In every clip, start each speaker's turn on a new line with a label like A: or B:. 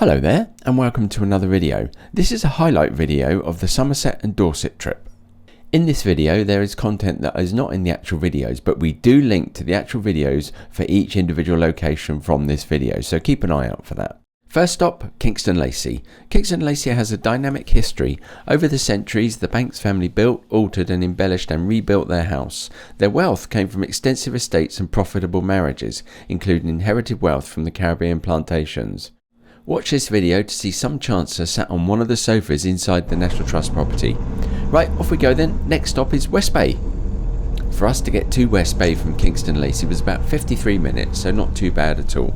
A: Hello there and welcome to another video. This is a highlight video of the Somerset and Dorset trip. In this video there is content that is not in the actual videos, but we do link to the actual videos for each individual location from this video, so keep an eye out for that. First stop, Kington Lacy. Kington Lacy has a dynamic history. Over the centuries, the Banks family built, altered and embellished and rebuilt their house. Their wealth came from extensive estates and profitable marriages, including inherited wealth from the Caribbean plantations. Watch this video to see some Chancellor sat on one of the sofas inside the National Trust property. Right, off we go then. Next stop is West Bay. For us to get to West Bay from Kington Lacy was about 53 minutes, so not too bad at all.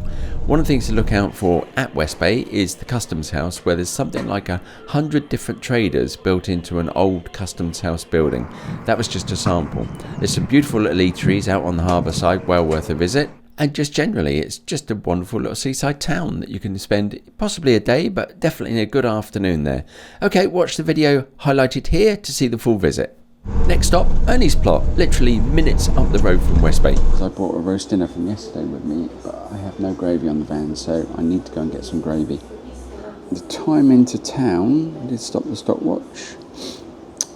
A: One of the things to look out for at West Bay is the customs house, where there's something like 100 different traders built into an old customs house building. That was just a sample. There's some beautiful little eateries out on the harbour side, well worth a visit. And just generally, it's just a wonderful little seaside town that you can spend possibly a day, but definitely a good afternoon there. Okay, watch the video highlighted here to see the full visit. Next stop, Ernie's Plot, literally minutes up the road from West Bay. I brought a roast dinner from yesterday with me, but I have no gravy on the van, so I need to go and get some gravy. The time into town, I did stop the stopwatch,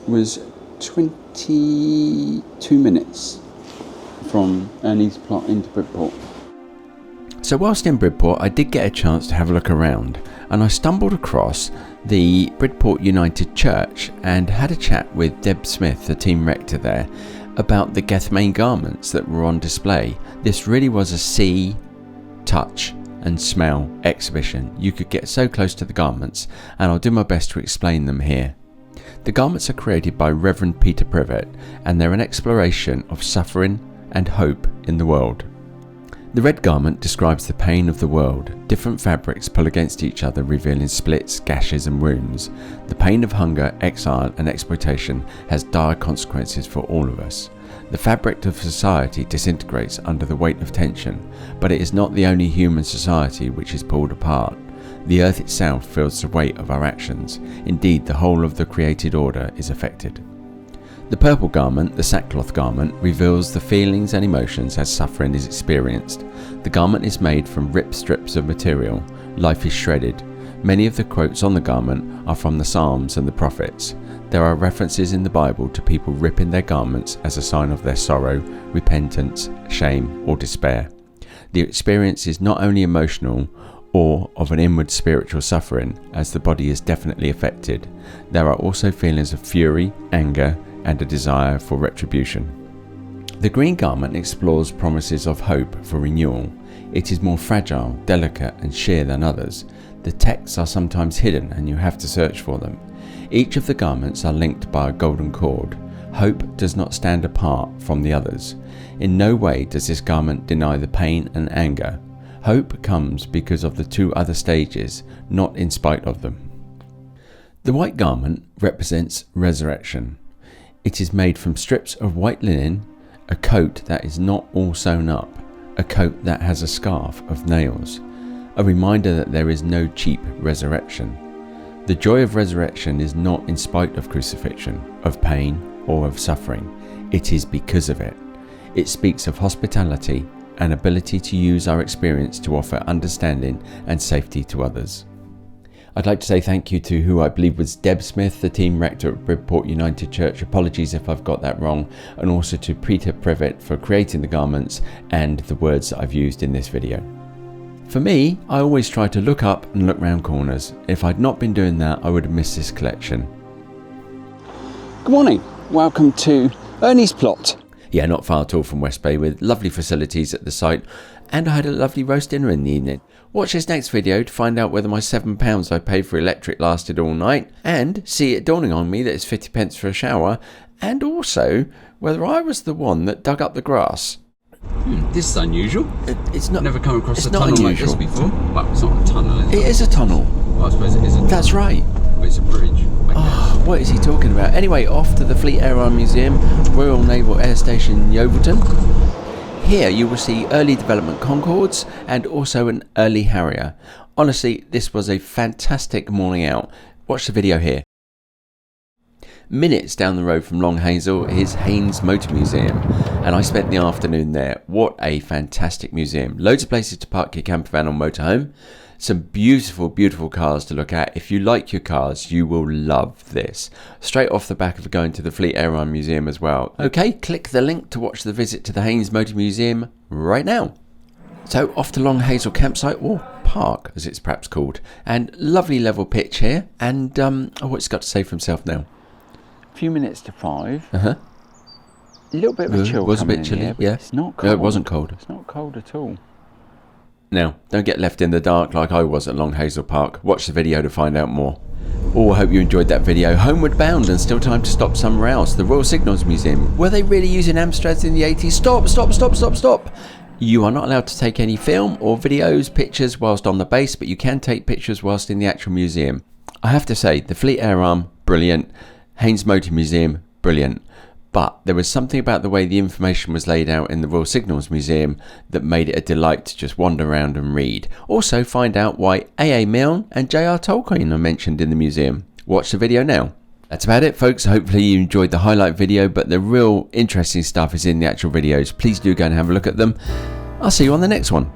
A: was 22 minutes. From Ernie's Plot into Bridport. So whilst in Bridport, I did get a chance to have a look around, and I stumbled across the Bridport United Church and had a chat with Deb Smith, the team rector there, about the Gethsemane Garments that were on display. This really was a see, touch and smell exhibition. You could get so close to the garments, and I'll do my best to explain them here. The garments are created by Reverend Peter Privet, and they're an exploration of suffering and hope in the world. The red garment describes the pain of the world. Different fabrics pull against each other, revealing splits, gashes and wounds. The pain of hunger, exile and exploitation has dire consequences for all of us. The fabric of society disintegrates under the weight of tension, but it is not the only human society which is pulled apart. The earth itself feels the weight of our actions. Indeed, the whole of the created order is affected. The purple garment, the sackcloth garment, reveals the feelings and emotions as suffering is experienced. The garment is made from ripped strips of material. Life is shredded. Many of the quotes on the garment are from the Psalms and the prophets. There are references in the Bible to people ripping their garments as a sign of their sorrow, repentance, shame or despair. The experience is not only emotional or of an inward spiritual suffering, as the body is definitely affected. There are also feelings of fury, anger, and a desire for retribution. The green garment explores promises of hope for renewal. It is more fragile, delicate and sheer than others. The texts are sometimes hidden and you have to search for them. Each of the garments are linked by a golden cord. Hope does not stand apart from the others. In no way does this garment deny the pain and anger. Hope comes because of the two other stages, not in spite of them. The white garment represents resurrection. It is made from strips of white linen, a coat that is not all sewn up, a coat that has a scarf of nails, a reminder that there is no cheap resurrection. The joy of resurrection is not in spite of crucifixion, of pain, or of suffering. It is because of it. It speaks of hospitality, an ability to use our experience to offer understanding and safety to others. I'd like to say thank you to who I believe was Deb Smith, the team rector at Bridport United Church. Apologies if I've got that wrong. And also to Peter Privet for creating the garments and the words that I've used in this video. For me, I always try to look up and look round corners. If I'd not been doing that, I would have missed this collection. Good morning. Welcome to Ernie's Plot. Yeah, not far at all from West Bay, with lovely facilities at the site, and I had a lovely roast dinner in the evening. Watch this next video to find out whether my £7 I paid for electric lasted all night, and see it dawning on me that it's 50p for a shower, and also whether I was the one that dug up the grass.
B: This is unusual.
A: It's not.
B: Never come across a
A: not
B: tunnel
A: unusual.
B: like this before. Well, it's not a tunnel, is it?
A: It is a tunnel.
B: Well, I suppose it is a tunnel.
A: That's right.
B: But it's a bridge.
A: Oh, what is he talking about? Anyway, off to the Fleet Air Arm Museum, Royal Naval Air Station, Yeovilton. Here you will see early development Concords and also an early Harrier. Honestly, this was a fantastic morning out. Watch the video here. Minutes down the road from Long Hazel is Haynes Motor Museum, and I spent the afternoon there. What a fantastic museum. Loads of places to park your camper van or motorhome. Some beautiful, beautiful cars to look at. If you like your cars, you will love this. Straight off the back of going to the Fleet Air Arm Museum as well. Okay, click the link to watch the visit to the Haynes Motor Museum right now. So off to Long Hazel Campsite, or Park as it's perhaps called. And lovely level pitch here. And what's got to say for himself now?
C: A few minutes to 5.
A: Uh-huh.
C: A little bit of a chill.
A: It was a
C: coming
A: bit chilly,
C: in here, but
A: yeah.
C: It's not cold.
A: No, it wasn't cold.
C: It's not cold at all.
A: Now, don't get left in the dark like I was at Long Hazel Park. Watch the video to find out more. I hope you enjoyed that video. Homeward bound and still time to stop somewhere else. The Royal Signals Museum. Were they really using Amstrads in the 80s? Stop, stop, stop, stop, stop. You are not allowed to take any film or videos, pictures whilst on the base, but you can take pictures whilst in the actual museum. I have to say, the Fleet Air Arm, brilliant. Haynes Motor Museum, brilliant. But there was something about the way the information was laid out in the Royal Signals Museum that made it a delight to just wander around and read. Also find out why A.A. Milne and J.R. Tolkien are mentioned in the museum. Watch the video now. That's about it, folks. Hopefully you enjoyed the highlight video, but the real interesting stuff is in the actual videos. Please do go and have a look at them. I'll see you on the next one.